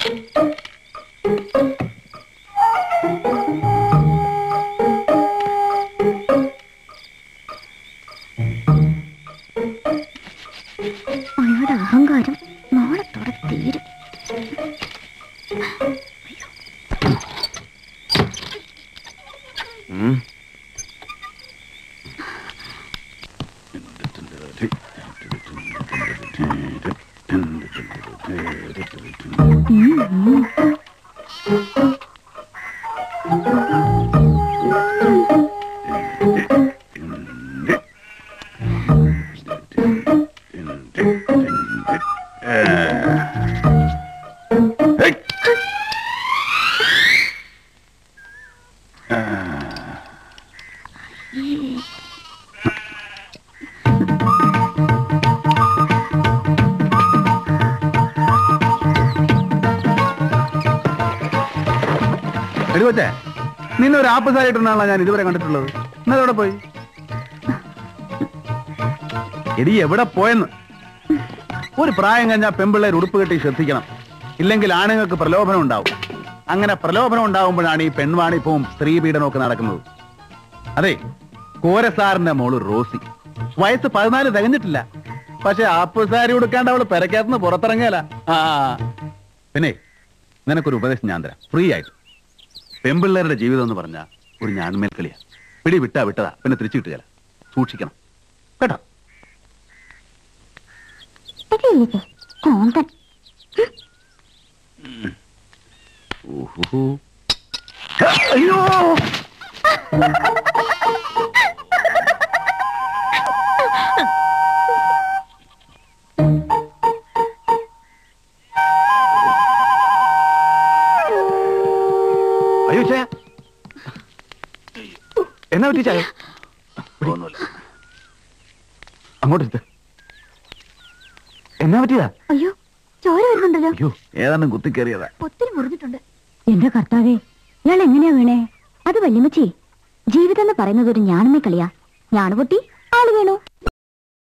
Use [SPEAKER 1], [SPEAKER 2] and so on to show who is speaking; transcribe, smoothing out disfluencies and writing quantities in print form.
[SPEAKER 1] അയാളുടെ അഹങ്കാരം നാളത്തോടെ തീരും.
[SPEAKER 2] നിന്നൊരു ആപ്പസായിട്ടാണല്ലോ ഞാൻ ഇതുവരെ കണ്ടിട്ടുള്ളത്. ഇന്നലെ എവിടെ പോയി? എടി എവിടെ പോയെന്ന്. ഒരു പ്രായം കഴിഞ്ഞാൽ പെമ്പിള്ളേർ ഉടുപ്പ് കെട്ടി ശ്രദ്ധിക്കണം, ഇല്ലെങ്കിൽ ആണുങ്ങൾക്ക് പ്രലോഭനം ഉണ്ടാവും. അങ്ങനെ പ്രലോഭനം ഉണ്ടാവുമ്പോഴാണ് ഈ പെൺവാണിപ്പവും സ്ത്രീ പീഡനമൊക്കെ നടക്കുന്നത്. അതെ, കോരസാറിന്റെ മോള് റോസി വയസ്സ് 14 തികഞ്ഞിട്ടില്ല. പക്ഷെ ആപ്പസാരി ഉടുക്കാണ്ട് അവള് പെരക്കകത്തുനിന്ന് പുറത്തിറങ്ങിയാല. പിന്നെ നിനക്കൊരു ഉപദേശം ഞാൻ തരാം, ഫ്രീ ആയിട്ട്. പെമ്പിള്ളേരുടെ ജീവിതം എന്ന് പറഞ്ഞാൽ ഒരു ഞാൺമേൽ കളിയാ. പിടി വിട്ടാ വിട്ടതാ, പിന്നെ തിരിച്ചു കിട്ടുകയില്ല. സൂക്ഷിക്കണം കേട്ടോ. അയ്യോ, അയ്യോ ചായ എന്നാ പറ്റി? ചായ അങ്ങോട്ട് എന്നാ പറ്റിയതാ?
[SPEAKER 1] അയ്യോ, ചോര വരുന്നുണ്ടല്ലോ.
[SPEAKER 2] അയ്യോ, ഏതാണ്ടും കുത്തിക്കേറിയതാ.
[SPEAKER 1] ഒത്തിരി മുറിഞ്ഞിട്ടുണ്ട്. എന്റെ കർത്താവേ, ഇയാൾ എങ്ങനെയാ വീണേ? അത് വല്യമ്മച്ചി, ജീവിതം എന്ന് പറയുന്നത് ഒരു ഞാണുമേ കളിയാ. ഞാണു പൊട്ടി ആള് വീണു.